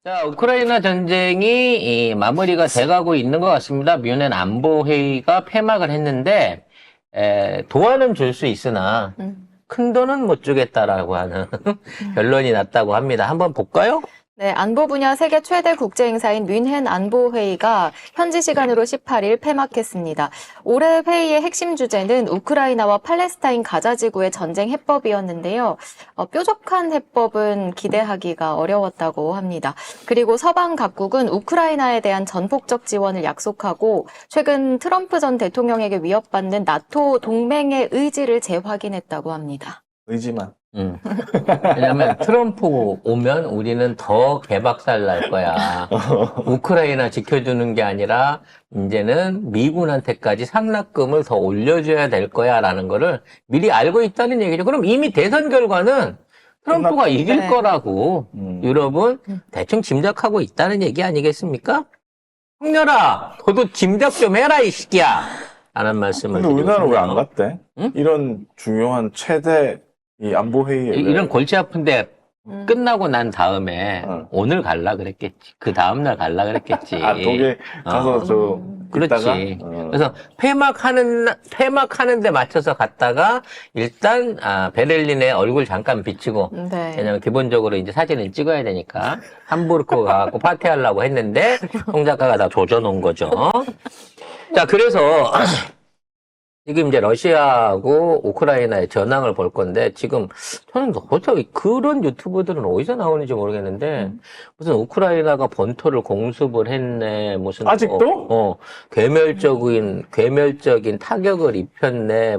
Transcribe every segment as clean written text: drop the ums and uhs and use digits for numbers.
자, 우크라이나 전쟁이 마무리가 돼가고 있는 것 같습니다. 뮌헨 안보회의가 폐막을 했는데 도와는 줄 수 있으나 큰 돈은 못 주겠다라고 하는 결론이 났다고 합니다. 한번 볼까요? 네, 안보 분야 세계 최대 국제 행사인 뮌헨 안보회의가 현지 시간으로 18일 폐막했습니다. 올해 회의의 핵심 주제는 우크라이나와 팔레스타인 가자 지구의 전쟁 해법이었는데요. 뾰족한 해법은 기대하기가 어려웠다고 합니다. 그리고 서방 각국은 우크라이나에 대한 전폭적 지원을 약속하고 최근 트럼프 전 대통령에게 위협받는 나토 동맹의 의지를 재확인했다고 합니다. 의지만. 왜냐면 트럼프 오면 우리는 더 개박살 날 거야. 우크라이나 지켜주는 게 아니라 이제는 미군한테까지 상납금을 더 올려줘야 될 거야 라는 거를 미리 알고 있다는 얘기죠. 그럼 이미 대선 결과는 트럼프가 이길 네. 거라고 유럽은 대충 짐작하고 있다는 얘기 아니겠습니까? 홍렬아, 너도 짐작 좀 해라 이 새끼야 라는 말씀을 근데 드리고 우리나라는 왜 싶네요. 안 갔대? 응? 이런 중요한 최대 이 안보회의에 이런 골치 아픈데 끝나고 난 다음에 어. 오늘 갈라 그랬겠지. 그 다음날 갈라 그랬겠지. 독일 가서 저 그렇지. 있다가? 그래서 폐막하는데 맞춰서 갔다가 일단 베를린에 얼굴 잠깐 비치고 네. 왜냐면 기본적으로 이제 사진을 찍어야 되니까 함부르크 가갖고 파티하려고 했는데 송 작가가 다 조져놓은 거죠. 자, 그래서 지금 이제 러시아하고 우크라이나의 전황을 볼 건데 지금 저는 어떻게 그런 유튜브들은 어디서 나오는지 모르겠는데 무슨 우크라이나가 본토를 공습을 했네 무슨 아직도? 괴멸적인 타격을 입혔네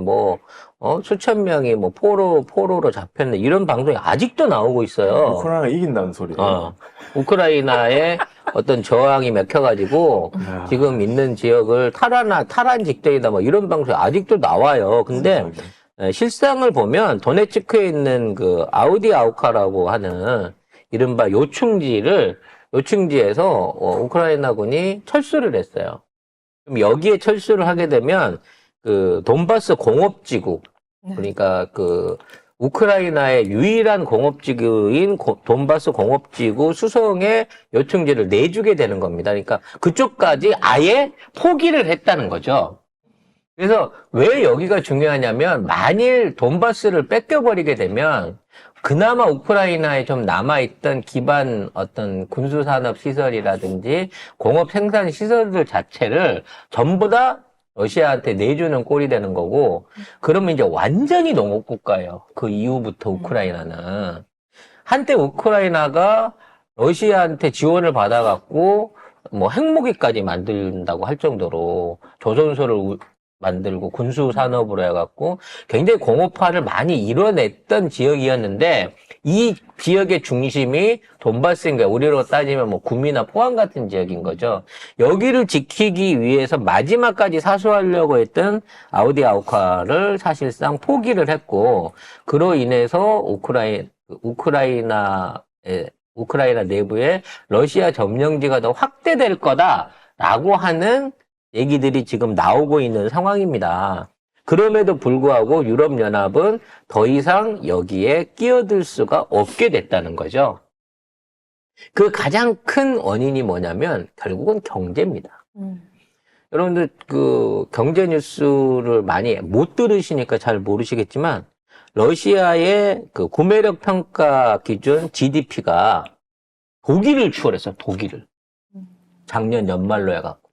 수천 명이 포로로 잡혔네 이런 방송이 아직도 나오고 있어요. 우크라이나가 이긴다는 소리예요. 우크라이나의 어떤 저항이 맥혀가지고 지금 있는 지역을 탈환 직전이다 이런 방송이 아직도 나와요. 근데 실상을 보면 도네츠크에 있는 그 아우디아우카라고 하는 이른바 요충지에서 우크라이나군이 철수를 했어요. 그럼 여기에 철수를 하게 되면 그 돈바스 공업지구 그러니까 그 우크라이나의 유일한 공업지구인 돈바스 공업지구 수성의 요충지를 내주게 되는 겁니다. 그러니까 그쪽까지 아예 포기를 했다는 거죠. 그래서 왜 여기가 중요하냐면 만일 돈바스를 뺏겨버리게 되면 그나마 우크라이나에 좀 남아있던 기반 어떤 군수산업 시설이라든지 공업 생산 시설들 자체를 전부 다 러시아한테 내주는 꼴이 되는 거고, 그러면 이제 완전히 농업국가예요. 그 이후부터 우크라이나는. 한때 우크라이나가 러시아한테 지원을 받아갖고, 핵무기까지 만든다고 할 정도로 조선소를 만들고 군수산업으로 해갖고 굉장히 공업화를 많이 이뤄냈던 지역이었는데, 이 지역의 중심이 돈바스인 거예요. 우리로 따지면 구미나 포항 같은 지역인 거죠. 여기를 지키기 위해서 마지막까지 사수하려고 했던 아우디아우카를 사실상 포기를 했고, 그로 인해서 우크라이나 내부에 러시아 점령지가 더 확대될 거다라고 하는 얘기들이 지금 나오고 있는 상황입니다. 그럼에도 불구하고 유럽연합은 더 이상 여기에 끼어들 수가 없게 됐다는 거죠. 그 가장 큰 원인이 뭐냐면 결국은 경제입니다. 여러분들 그 경제 뉴스를 많이 못 들으시니까 잘 모르시겠지만 러시아의 그 구매력 평가 기준 GDP가 독일을 추월했어요. 독일을. 작년 연말로 해갖고.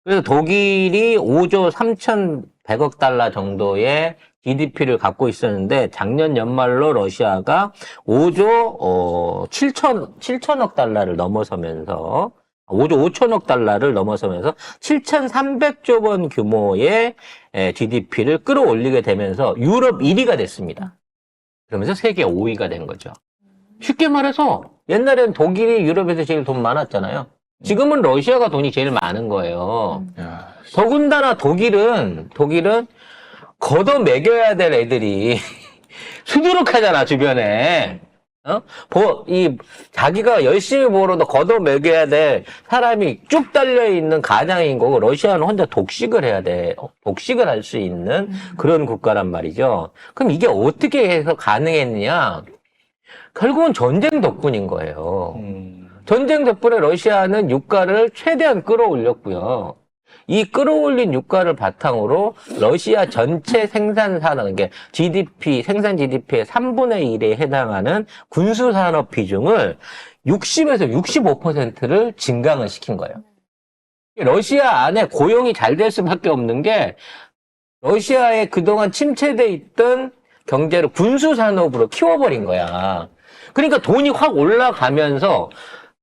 그래서 독일이 5조 3,100억 달러 정도의 GDP를 갖고 있었는데 작년 연말로 러시아가 5조 7천억 달러를 넘어서면서 5조 5천억 달러를 넘어서면서 7,300조 원 규모의 GDP를 끌어올리게 되면서 유럽 1위가 됐습니다. 그러면서 세계 5위가 된 거죠. 쉽게 말해서 옛날엔 독일이 유럽에서 제일 돈 많았잖아요. 지금은 러시아가 돈이 제일 많은 거예요. 더군다나 독일은 걷어 먹여야 될 애들이 수두룩하잖아, 주변에. 자기가 열심히 벌어도 걷어 먹여야 될 사람이 쭉 달려있는 가장인 거고, 러시아는 혼자 독식을 해야 돼. 독식을 할 수 있는 그런 국가란 말이죠. 그럼 이게 어떻게 해서 가능했느냐? 결국은 전쟁 덕분인 거예요. 전쟁 덕분에 러시아는 유가를 최대한 끌어올렸고요. 이 끌어올린 유가를 바탕으로 러시아 전체 생산 산업, 게 GDP, 생산 GDP의 3분의 1에 해당하는 군수 산업 비중을 60에서 65%를 증강을 시킨 거예요. 러시아 안에 고용이 잘 될 수밖에 없는 게 러시아에 그동안 침체돼 있던 경제를 군수 산업으로 키워버린 거야. 그러니까 돈이 확 올라가면서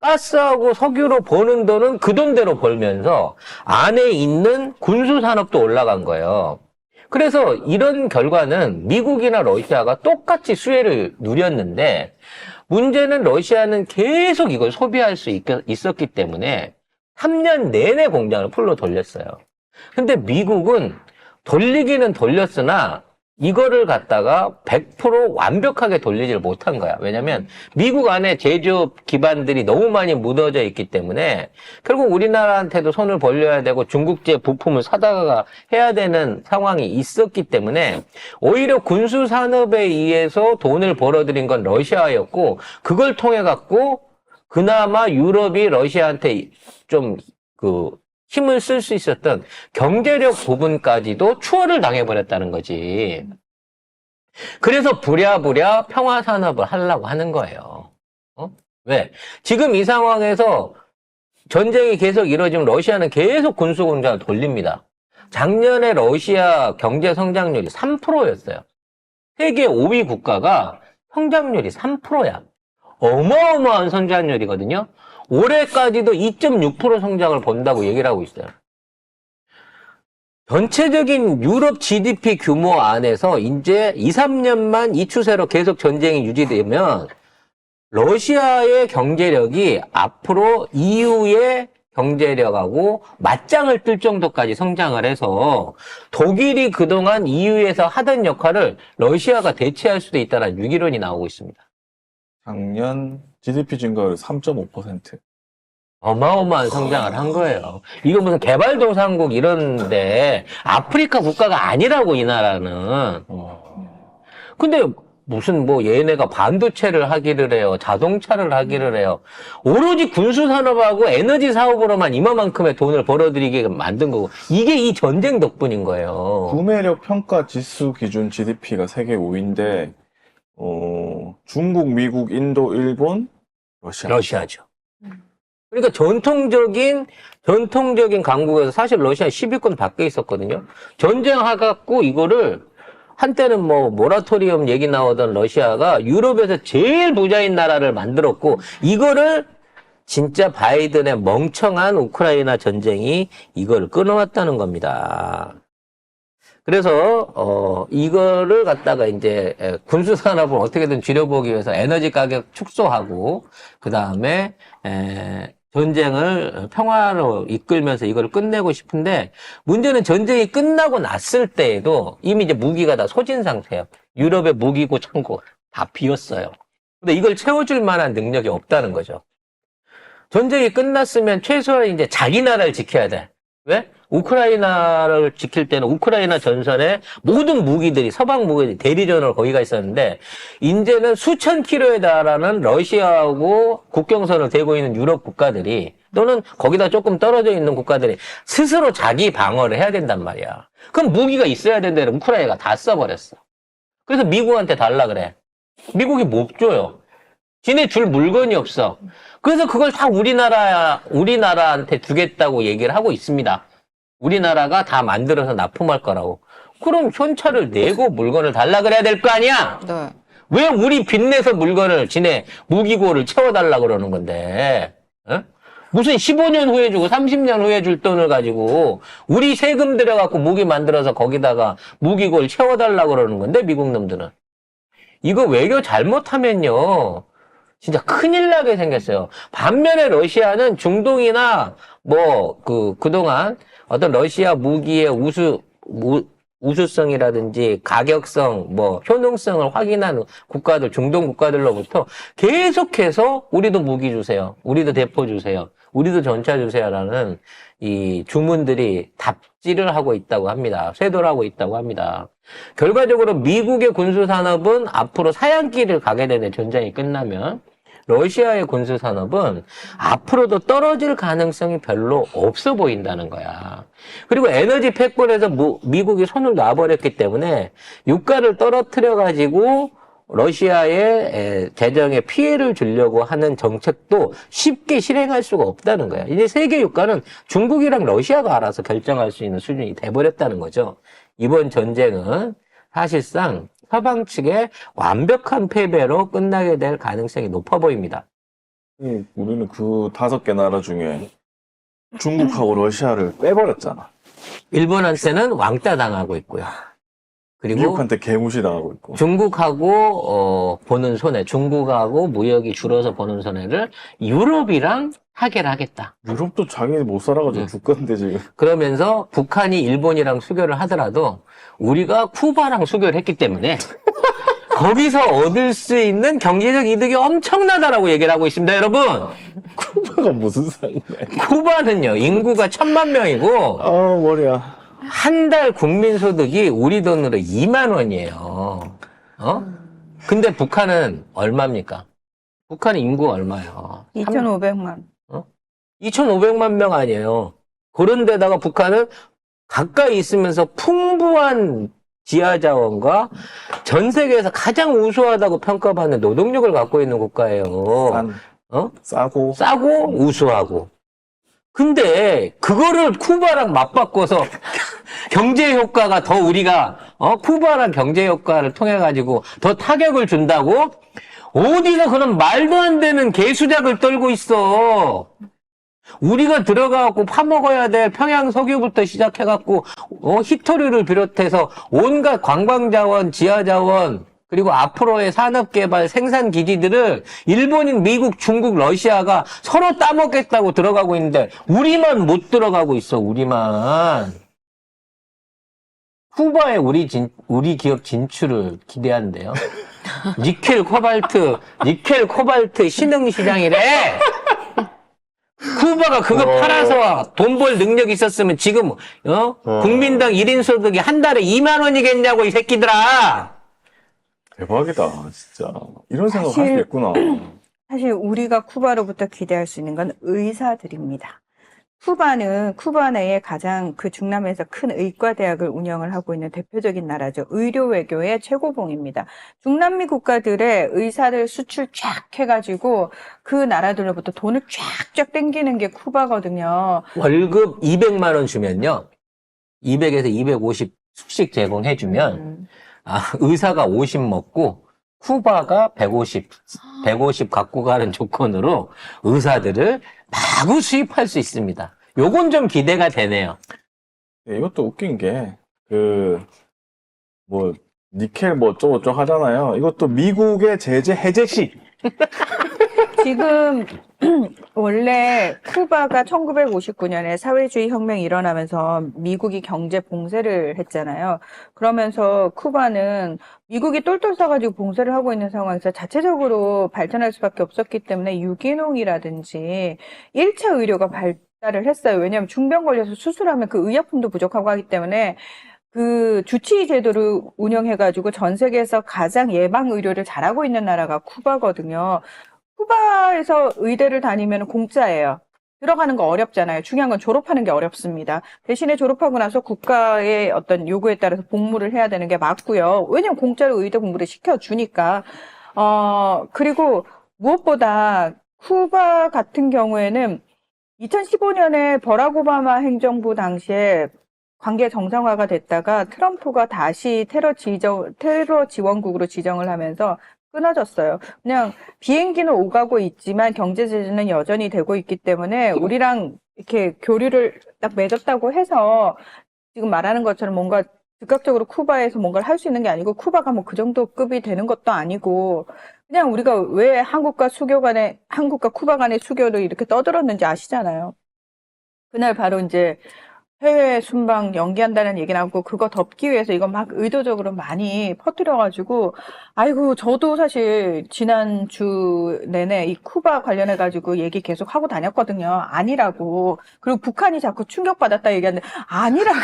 가스하고 석유로 버는 돈은 그 돈대로 벌면서 안에 있는 군수 산업도 올라간 거예요. 그래서 이런 결과는 미국이나 러시아가 똑같이 수혜를 누렸는데 문제는 러시아는 계속 이걸 소비할 수 있었기 때문에 3년 내내 공장을 풀로 돌렸어요. 근데 미국은 돌리기는 돌렸으나 이거를 갖다가 100% 완벽하게 돌리질 못한 거야. 왜냐면 미국 안에 제조업 기반들이 너무 많이 묻어져 있기 때문에 결국 우리나라한테도 손을 벌려야 되고 중국제 부품을 사다가 해야 되는 상황이 있었기 때문에 오히려 군수 산업에 의해서 돈을 벌어들인 건 러시아였고 그걸 통해 갖고 그나마 유럽이 러시아한테 좀 힘을 쓸 수 있었던 경제력 부분까지도 추월을 당해버렸다는 거지. 그래서 부랴부랴 평화산업을 하려고 하는 거예요. 왜? 지금 이 상황에서 전쟁이 계속 이루어지면 러시아는 계속 군수공장을 돌립니다. 작년에 러시아 경제 성장률이 3%였어요. 세계 5위 국가가 성장률이 3%야. 어마어마한 성장률이거든요. 올해까지도 2.6% 성장을 본다고 얘기를 하고 있어요. 전체적인 유럽 GDP 규모 안에서 이제 2, 3년만 이 추세로 계속 전쟁이 유지되면 러시아의 경제력이 앞으로 EU의 경제력하고 맞짱을 뜰 정도까지 성장을 해서 독일이 그동안 EU에서 하던 역할을 러시아가 대체할 수도 있다는 유기론이 나오고 있습니다. 작년 GDP 증가율 3.5%. 어마어마한 성장을 한 거예요. 이거 무슨 개발도상국 이런데 아프리카 국가가 아니라고 이 나라는. 근데 무슨 뭐 얘네가 반도체를 하기를 해요. 자동차를 하기를 해요. 오로지 군수산업하고 에너지 사업으로만 이만큼의 돈을 벌어들이게 만든 거고 이게 이 전쟁 덕분인 거예요. 구매력 평가 지수 기준 GDP가 세계 5위인데 중국, 미국, 인도, 일본, 러시아죠. 그러니까 전통적인 강국에서 사실 러시아 10위권 밖에 있었거든요. 전쟁해갖고 이거를 한때는 뭐 모라토리엄 얘기 나오던 러시아가 유럽에서 제일 부자인 나라를 만들었고 이거를 진짜 바이든의 멍청한 우크라이나 전쟁이 이걸 끊어왔다는 겁니다. 그래서 이거를 갖다가 이제 군수 산업을 어떻게든 줄여보기 위해서 에너지 가격 축소하고 그다음에 전쟁을 평화로 이끌면서 이걸 끝내고 싶은데 문제는 전쟁이 끝나고 났을 때에도 이미 이제 무기가 다 소진 상태예요. 유럽의 무기고 창고 다 비었어요. 근데 이걸 채워줄 만한 능력이 없다는 거죠. 전쟁이 끝났으면 최소한 이제 자기 나라를 지켜야 돼. 왜? 우크라이나를 지킬 때는 우크라이나 전선에 모든 무기들이 서방 무기들이 대리전으로 거기가 있었는데 이제는 수천 킬로에 달하는 러시아하고 국경선을 대고 있는 유럽 국가들이 또는 거기다 조금 떨어져 있는 국가들이 스스로 자기 방어를 해야 된단 말이야. 그럼 무기가 있어야 된다는 우크라이나가 다 써버렸어. 그래서 미국한테 달라 그래. 미국이 못 줘요. 지네 줄 물건이 없어. 그래서 그걸 다 우리나라한테 주겠다고 얘기를 하고 있습니다. 우리나라가 다 만들어서 납품할 거라고. 그럼 현찰을 내고 물건을 달라 그래야 될 거 아니야? 네. 왜 우리 빚내서 물건을 지네 무기고를 채워달라 그러는 건데? 어? 무슨 15년 후에 주고 30년 후에 줄 돈을 가지고 우리 세금 들여갖고 무기 만들어서 거기다가 무기고를 채워달라 그러는 건데 미국 놈들은. 이거 외교 잘못하면요. 진짜 큰일 나게 생겼어요. 반면에 러시아는 중동이나 그동안 어떤 러시아 무기의 우수성이라든지 가격성, 효능성을 확인한 국가들, 중동 국가들로부터 계속해서 우리도 무기 주세요. 우리도 대포 주세요. 우리도 전차 주세요라는 이 주문들이 답지를 하고 있다고 합니다. 쇄도를 하고 있다고 합니다. 결과적으로 미국의 군수산업은 앞으로 사양길을 가게 되네, 전쟁이 끝나면. 러시아의 군수 산업은 앞으로도 떨어질 가능성이 별로 없어 보인다는 거야. 그리고 에너지 패권에서 미국이 손을 놔버렸기 때문에 유가를 떨어뜨려 가지고 러시아의 재정에 피해를 주려고 하는 정책도 쉽게 실행할 수가 없다는 거야. 이제 세계 유가는 중국이랑 러시아가 알아서 결정할 수 있는 수준이 돼버렸다는 거죠. 이번 전쟁은 사실상 서방 측의 완벽한 패배로 끝나게 될 가능성이 높아 보입니다. 우리는 그 5개 나라 중에 중국하고 러시아를 빼버렸잖아. 일본한테는 왕따 당하고 있고요. 그리고 미국한테 개무시당하고 있고. 중국하고 보는 손해, 중국하고 무역이 줄어서 보는 손해를 유럽이랑 타결하겠다. 유럽도 자기네 못 살아가지고 죽겠는데 지금. 그러면서 북한이 일본이랑 수교를 하더라도 우리가 쿠바랑 수교를 했기 때문에 거기서 얻을 수 있는 경제적 이득이 엄청나다라고 얘기를 하고 있습니다, 여러분. 쿠바가 무슨 상이네. 쿠바는요, 인구가 1,000만 명이고 아, 머리야. 한 달 국민 소득이 우리 돈으로 2만 원이에요. 근데 북한은 얼마입니까? 북한 인구 얼마예요? 2,500만. 2,500만 명 아니에요. 그런 데다가 북한은 가까이 있으면서 풍부한 지하 자원과 전 세계에서 가장 우수하다고 평가받는 노동력을 갖고 있는 국가예요. 싸고. 싸고 우수하고. 근데 그거를 쿠바랑 맞바꿔서 경제 효과가 더 우리가 쿠바랑 경제 효과를 통해 가지고 더 타격을 준다고? 어디서 그런 말도 안 되는 개수작을 떨고 있어. 우리가 들어가갖고 파먹어야 될 평양 석유부터 시작해갖고 히토류를 비롯해서 온갖 관광자원, 지하자원 그리고 앞으로의 산업개발 생산 기지들을 일본인, 미국, 중국, 러시아가 서로 따먹겠다고 들어가고 있는데 우리만 못 들어가고 있어. 우리만. 쿠바에 우리 기업 진출을 기대한대요. 니켈, 코발트 신흥시장이래. 쿠바가 그거 팔아서 돈 벌 능력 있었으면 지금 국민당 1인 소득이 한 달에 2만 원이겠냐고 이 새끼들아. 대박이다, 진짜. 이런 생각 할 수 사실- 있구나. 사실 우리가 쿠바로부터 기대할 수 있는 건 의사들입니다. 쿠바 내에 가장 그 중남미에서 큰 의과대학을 운영을 하고 있는 대표적인 나라죠. 의료 외교의 최고봉입니다. 중남미 국가들의 의사를 수출 쫙 해가지고 그 나라들로부터 돈을 쫙쫙 땡기는 게 쿠바거든요. 월급 200만 원 주면요. 200에서 250 숙식 제공해주면 의사가 50 먹고 쿠바가 150 갖고 가는 조건으로 의사들을 마구 수입할 수 있습니다. 요건 좀 기대가 되네요. 이것도 웃긴 게, 니켈 어쩌고저쩌고 하잖아요. 이것도 미국의 제재 해제식. 지금 원래 쿠바가 1959년에 사회주의 혁명이 일어나면서 미국이 경제 봉쇄를 했잖아요. 그러면서 쿠바는 미국이 똘똘 싸가지고 봉쇄를 하고 있는 상황에서 자체적으로 발전할 수밖에 없었기 때문에 유기농이라든지 일체 의료가 발달을 했어요. 왜냐하면 중병 걸려서 수술하면 그 의약품도 부족하고 하기 때문에 그 주치의 제도를 운영해가지고 전 세계에서 가장 예방 의료를 잘하고 있는 나라가 쿠바거든요. 쿠바에서 의대를 다니면 공짜예요. 들어가는 거 어렵잖아요. 중요한 건 졸업하는 게 어렵습니다. 대신에 졸업하고 나서 국가의 어떤 요구에 따라서 복무를 해야 되는 게 맞고요. 왜냐면 공짜로 의대 공부를 시켜주니까. 그리고 무엇보다 쿠바 같은 경우에는 2015년에 버락 오바마 행정부 당시에 관계 정상화가 됐다가 트럼프가 다시 테러 지원국으로 지정을 하면서 끊어졌어요. 그냥 비행기는 오가고 있지만 경제 제재는 여전히 되고 있기 때문에 우리랑 이렇게 교류를 딱 맺었다고 해서 지금 말하는 것처럼 뭔가 즉각적으로 쿠바에서 뭔가를 할 수 있는 게 아니고 쿠바가 뭐 그 정도 급이 되는 것도 아니고 그냥 우리가 왜 한국과 쿠바 간의 수교를 이렇게 떠들었는지 아시잖아요. 그날 바로 이제 해외 순방 연기한다는 얘기 나오고 그거 덮기 위해서 이거 막 의도적으로 많이 퍼뜨려가지고 아이고 저도 사실 지난주 내내 이 쿠바 관련해가지고 얘기 계속 하고 다녔거든요. 아니라고. 그리고 북한이 자꾸 충격받았다 얘기하는데 아니라고.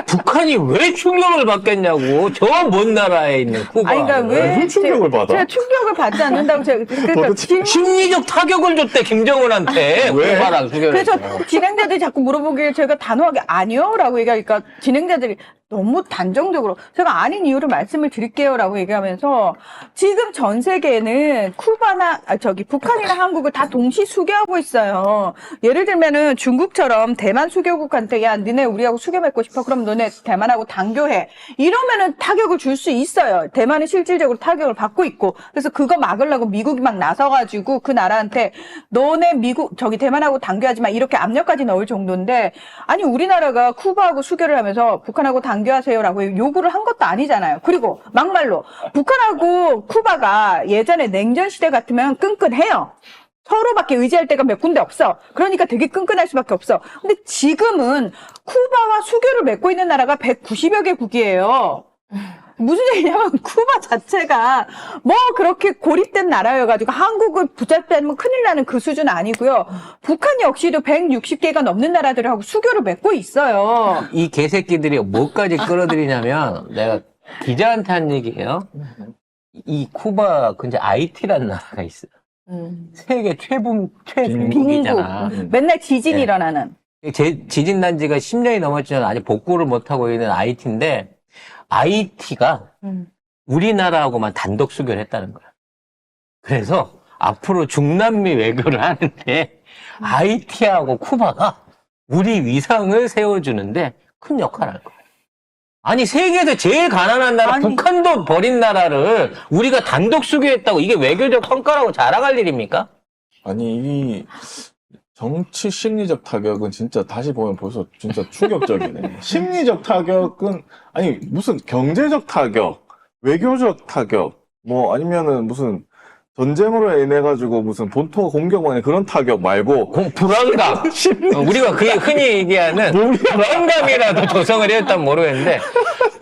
북한이 왜 충격을 받겠냐고. 저 먼 나라에 있는 쿠바. 아니 그러니까 왜 무슨 충격을 받아? 제가 충격을 받지 않는다고 제가 그러니까 도대체 심리적 타격을 줬대 김정은한테. 왜? 쿠바랑 수교를. 그래서 진행자들이 자꾸 물어보길 제가 단호하게 아니요 라고 얘기하니까 진행자들이 너무 단정적으로 제가 아닌 이유를 말씀을 드릴게요 라고 얘기하면서 지금 전 세계는 쿠바나 북한이나 한국을 다 동시 수교하고 있어요. 예를 들면은 중국처럼 대만 수교국한테 야 니네 우리하고 수교 맺고 싶어 그럼 너네 대만하고 단교해 이러면은 타격을 줄 수 있어요. 대만은 실질적으로 타격을 받고 있고 그래서 그거 막으려고 미국이 막 나서가지고 그 나라한테 너네 대만하고 단교하지 마 이렇게 압력까지 넣을 정도인데 아니 우리나라가 쿠바하고 수교를 하면서 북한하고 단교하세요라고 요구를 한 것도 아니잖아요. 그리고 막말로 북한하고 쿠바가 예전에 냉전 시대 같으면 끈끈해요. 서로밖에 의지할 데가 몇 군데 없어. 그러니까 되게 끈끈할 수밖에 없어. 근데 지금은 쿠바와 수교를 맺고 있는 나라가 190여 개국이에요. 무슨 얘기냐면 쿠바 자체가 뭐 그렇게 고립된 나라여가지고 한국을 붙잡으면 큰일 나는 그 수준 아니고요. 북한 역시도 160개가 넘는 나라들하고 수교를 맺고 있어요. 이 개새끼들이 뭐까지 끌어들이냐면 내가 기자한테 한 얘기예요. 이 쿠바 근처 IT라는 나라가 있어요. 세계 최빈국이잖아. 맨날 지진 네. 일어나는. 지진 난 지가 10년이 넘었지만 아직 복구를 못하고 있는 IT인데 IT가 우리나라하고만 단독 수교를 했다는 거야. 그래서 앞으로 중남미 외교를 하는데 IT하고 쿠바가 우리 위상을 세워주는데 큰 역할을 할 거야. 아니 세계에서 제일 가난한 나라 아니. 북한도 버린 나라를 우리가 단독 수교했다고 이게 외교적 성과라고 자랑할 일입니까? 아니 이 정치 심리적 타격은 진짜 다시 보면 벌써 진짜 충격적이네. 심리적 타격은 아니 무슨 경제적 타격, 외교적 타격, 뭐 아니면은 무슨 전쟁으로 인해 가지고 무슨 본토 공격만의 그런 타격 말고 불안감. 우리가 그 흔히 얘기하는 불안감이라도 조성을 했다면 모르겠는데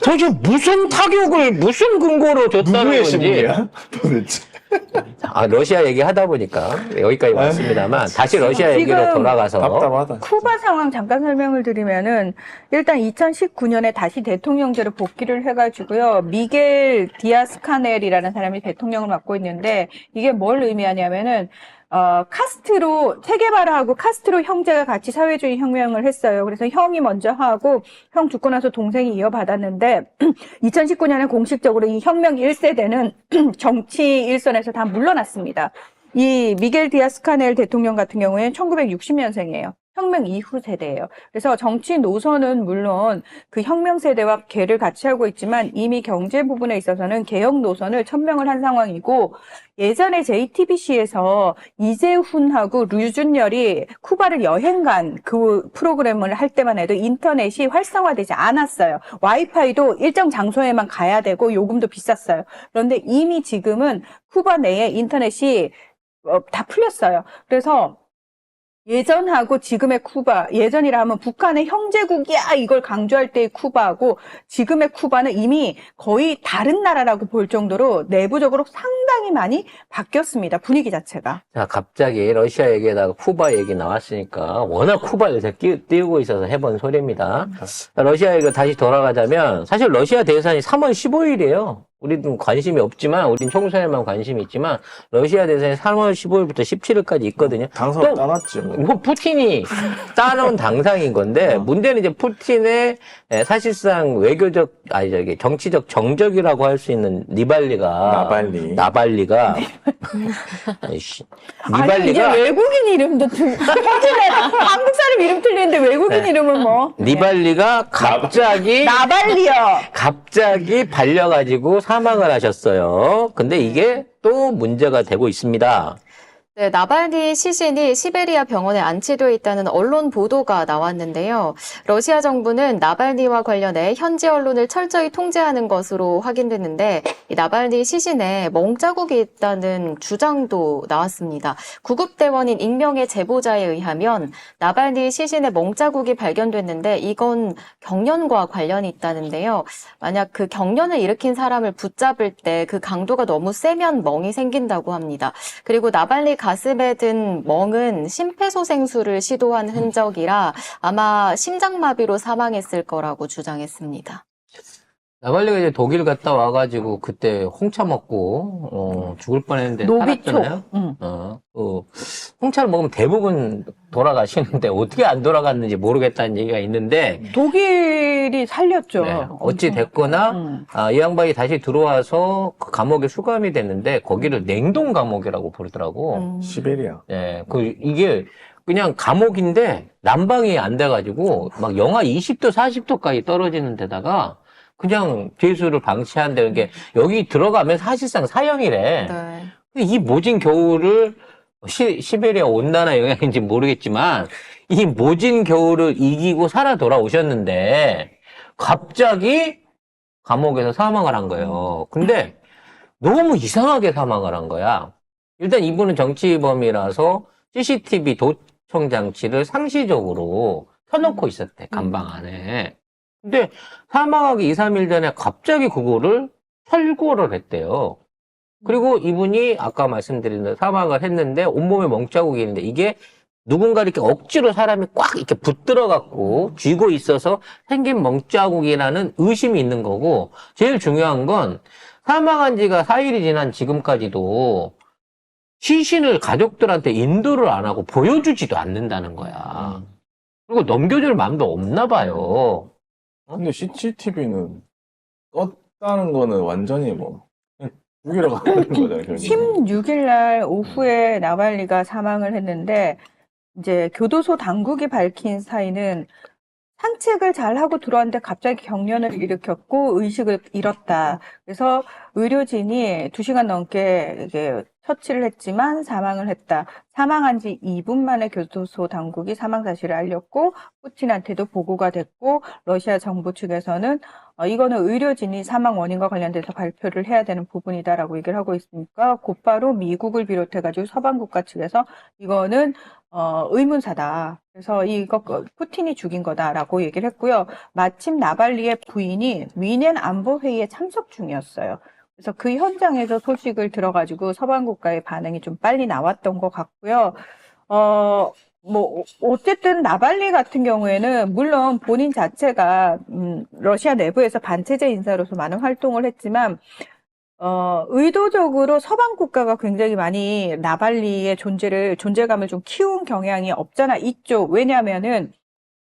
도대체 무슨 타격을 무슨 근거로 줬다는 누구의 건지. 심리야? 도대체. 아, 러시아 얘기하다 보니까 여기까지 왔습니다만 다시 러시아 얘기로 지금 돌아가서 답답하다. 쿠바 상황 잠깐 설명을 드리면은 일단 2019년에 다시 대통령제로 복귀를 해가지고요. 미겔 디아스 카넬이라는 사람이 대통령을 맡고 있는데 이게 뭘 의미하냐면은 카스트로 체게바라하고 카스트로 형제가 같이 사회주의 혁명을 했어요. 그래서 형이 먼저 하고 형 죽고 나서 동생이 이어받았는데 2019년에 공식적으로 이 혁명 1세대는 정치 일선에서 다 물러났습니다. 이 미겔 디아스 카넬 대통령 같은 경우에는 1960년생이에요. 혁명 이후 세대예요. 그래서 정치 노선은 물론 그 혁명 세대와 궤를 같이 하고 있지만 이미 경제 부분에 있어서는 개혁 노선을 천명을 한 상황이고 예전에 JTBC에서 이재훈하고 류준열이 쿠바를 여행 간 그 프로그램을 할 때만 해도 인터넷이 활성화되지 않았어요. 와이파이도 일정 장소에만 가야 되고 요금도 비쌌어요. 그런데 이미 지금은 쿠바 내에 인터넷이 다 풀렸어요. 그래서 예전하고 지금의 쿠바, 예전이라 하면 북한의 형제국이야 이걸 강조할 때의 쿠바하고 지금의 쿠바는 이미 거의 다른 나라라고 볼 정도로 내부적으로 상당히 많이 바뀌었습니다. 분위기 자체가. 자, 갑자기 러시아 얘기에다가 쿠바 얘기 나왔으니까 워낙 쿠바를 요새 띄우고 있어서 해본 소리입니다. 러시아 얘기로 다시 돌아가자면 사실 러시아 대선이 3월 15일이에요. 우리는 관심이 없지만 우린 총선에만 관심이 있지만 러시아 대선이 3월 15일부터 17일까지 있거든요. 당선 또 따놨지. 뭐 푸틴이 따놓은 당상인 건데 문제는 이제 푸틴의 사실상 외교적 정치적 정적이라고 할 수 있는 나발리가 아이씨, 아니 이게 외국인 이름도 푸틴의 한국 사람 이름 틀리는데 외국인 이름을 뭐 니발리가 갑자기 발려가지고 사망을 하셨어요. 근데 이게 또 문제가 되고 있습니다. 네, 나발니 시신이 시베리아 병원에 안치돼 있다는 언론 보도가 나왔는데요. 러시아 정부는 나발니와 관련해 현지 언론을 철저히 통제하는 것으로 확인됐는데 이 나발니 시신에 멍자국이 있다는 주장도 나왔습니다. 구급대원인 익명의 제보자에 의하면 나발니 시신에 멍자국이 발견됐는데 이건 경련과 관련이 있다는데요. 만약 그 경련을 일으킨 사람을 붙잡을 때 그 강도가 너무 세면 멍이 생긴다고 합니다. 그리고 나발니 가슴에 든 멍은 심폐소생술을 시도한 흔적이라 아마 심장마비로 사망했을 거라고 주장했습니다. 나발리가 이제 독일 갔다 와가지고 그때 홍차 먹고 죽을 뻔했는데 노비초. 살았잖아요. 홍차를 먹으면 대부분 돌아가시는데 어떻게 안 돌아갔는지 모르겠다는 얘기가 있는데 독일이 살렸죠. 네, 어찌 됐거나 이 양반이 다시 들어와서 그 감옥에 수감이 됐는데 거기를 냉동 감옥이라고 부르더라고. 시베리아. 네, 이게 그냥 감옥인데 난방이 안 돼가지고 막 영하 20도, 40도까지 떨어지는 데다가 그냥 죄수를 방치한다는 게 여기 들어가면 사실상 사형이래. 네. 이 모진 겨울을 시베리아 온난화 영향인지 모르겠지만 이 모진 겨울을 이기고 살아 돌아오셨는데 갑자기 감옥에서 사망을 한 거예요. 근데 너무 이상하게 사망을 한 거야. 일단 이분은 정치범이라서 CCTV 도청 장치를 상시적으로 켜놓고 있었대, 감방 안에. 근데 사망하기 2, 3일 전에 갑자기 그거를 철거를 했대요. 그리고 이분이 아까 말씀드린 대로 사망을 했는데 온몸에 멍자국이 있는데 이게 누군가 이렇게 억지로 사람이 꽉 이렇게 붙들어갖고 쥐고 있어서 생긴 멍자국이라는 의심이 있는 거고 제일 중요한 건 사망한 지가 4일이 지난 지금까지도 시신을 가족들한테 인도를 안 하고 보여주지도 않는다는 거야. 그리고 넘겨줄 마음도 없나 봐요. 근데 CCTV는 껐다는 거는 완전히 뭐 그냥 죽이러 가는 거잖아요. 결국에. 16일 날 오후에 나발리가 사망을 했는데 이제 교도소 당국이 밝힌 사인은 산책을 잘 하고 들어왔는데 갑자기 경련을 일으켰고 의식을 잃었다. 그래서 의료진이 2시간 넘게 이게 처치를 했지만 사망을 했다. 사망한 지 2분 만에 교도소 당국이 사망 사실을 알렸고 푸틴한테도 보고가 됐고 러시아 정부 측에서는 이거는 의료진이 사망 원인과 관련돼서 발표를 해야 되는 부분이다라고 얘기를 하고 있으니까 곧바로 미국을 비롯해가지고 서방 국가 측에서 이거는 의문사다. 그래서 이거 푸틴이 죽인 거다라고 얘기를 했고요. 마침 나발리의 부인이 위넨 안보회의에 참석 중이었어요. 그래서 그 현장에서 소식을 들어가지고 서방 국가의 반응이 좀 빨리 나왔던 것 같고요. 어쨌든 나발리 같은 경우에는 물론 본인 자체가 러시아 내부에서 반체제 인사로서 많은 활동을 했지만 의도적으로 서방 국가가 굉장히 많이 나발리의 존재감을 좀 키운 경향이 없잖아 있죠. 왜냐하면은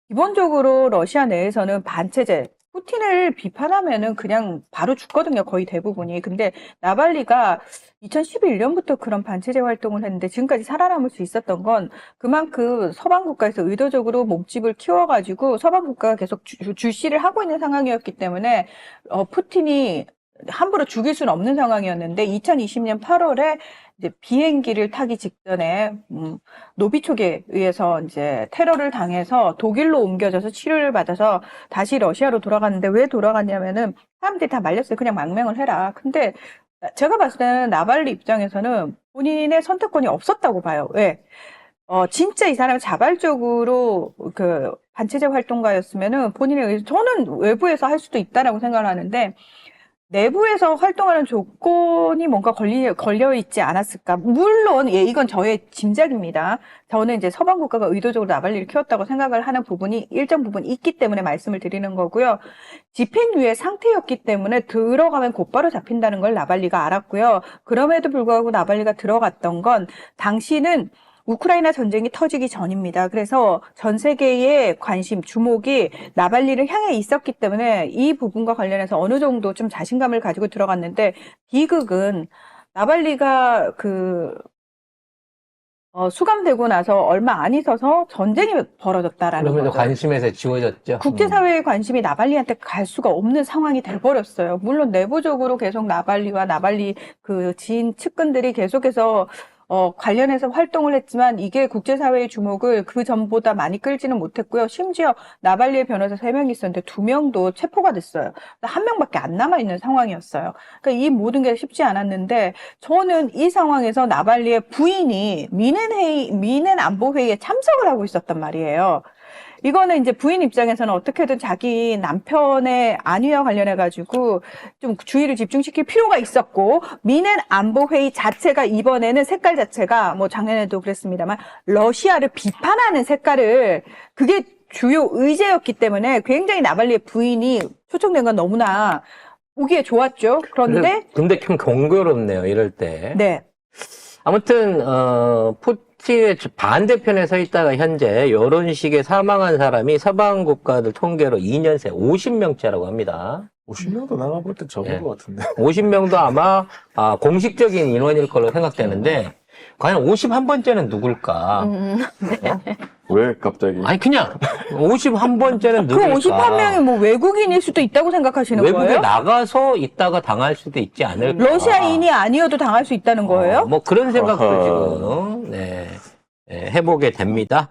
기본적으로 러시아 내에서는 반체제, 푸틴을 비판하면은 그냥 바로 죽거든요. 거의 대부분이. 근데 나발리가 2011년부터 그런 반체제 활동을 했는데 지금까지 살아남을 수 있었던 건 그만큼 서방 국가에서 의도적으로 몸집을 키워가지고 서방 국가가 계속 주시를 하고 있는 상황이었기 때문에 푸틴이 함부로 죽일 수는 없는 상황이었는데 2020년 8월에 이제 비행기를 타기 직전에 노비촉에 의해서 이제 테러를 당해서 독일로 옮겨져서 치료를 받아서 다시 러시아로 돌아갔는데 왜 돌아갔냐면은 사람들이 다 말렸어요. 그냥 망명을 해라. 근데 제가 봤을 때는 나발리 입장에서는 본인의 선택권이 없었다고 봐요. 왜? 진짜 이 사람이 자발적으로 그 반체제 활동가였으면은 본인에 의해서 저는 외부에서 할 수도 있다라고 생각을 하는데 내부에서 활동하는 조건이 뭔가 걸려 있지 않았을까? 물론, 이건 저의 짐작입니다. 저는 이제 서방 국가가 의도적으로 나발리를 키웠다고 생각을 하는 부분이 일정 부분 있기 때문에 말씀을 드리는 거고요. 집행유예 상태였기 때문에 들어가면 곧바로 잡힌다는 걸 나발리가 알았고요. 그럼에도 불구하고 나발리가 들어갔던 건 당시는 우크라이나 전쟁이 터지기 전입니다. 그래서 전 세계의 관심, 주목이 나발리를 향해 있었기 때문에 이 부분과 관련해서 어느 정도 좀 자신감을 가지고 들어갔는데 비극은 나발리가 수감되고 나서 얼마 안 있어서 전쟁이 벌어졌다라는 그러면서 거죠. 관심에서 지워졌죠. 국제사회의 관심이 나발리한테 갈 수가 없는 상황이 돼버렸어요. 물론 내부적으로 계속 나발리와 나발리 그 지인 측근들이 계속해서 관련해서 활동을 했지만 이게 국제사회의 주목을 그 전보다 많이 끌지는 못했고요. 심지어 나발리의 변호사 3명이 있었는데 2명도 체포가 됐어요. 1명밖에 안 남아있는 상황이었어요. 그러니까 이 모든 게 쉽지 않았는데 저는 이 상황에서 나발리의 부인이 미넨 안보회의에 참석을 하고 있었단 말이에요. 이거는 이제 부인 입장에서는 어떻게든 자기 남편의 안위와 관련해가지고 좀 주의를 집중시킬 필요가 있었고, 미넨 안보회의 자체가 이번에는 색깔 자체가 뭐 작년에도 그랬습니다만, 러시아를 비판하는 색깔을, 그게 주요 의제였기 때문에 굉장히 나발리의 부인이 초청된 건 너무나 보기에 좋았죠. 그런데, 근데 좀 공교롭네요, 이럴 때. 네. 아무튼, 푸틴의 반대편에 서 있다가 현재 이런 식의 사망한 사람이 서방 국가들 통계로 2년 새 50명째라고 합니다. 50명도 나가볼 때 적은 네. 것 같은데. 50명도 아마 공식적인 인원일 걸로 생각되는데 과연 51번째는 누굴까? 왜 갑자기? 아니 그냥 51번째는 그 누굴까? 51명이 뭐 외국인일 수도 있다고 생각하시는 외국에 거예요? 나가서 있다가 당할 수도 있지 않을까? 러시아인이 아니어도 당할 수 있다는 거예요? 뭐 그런 생각도 아하. 지금 해보게 됩니다.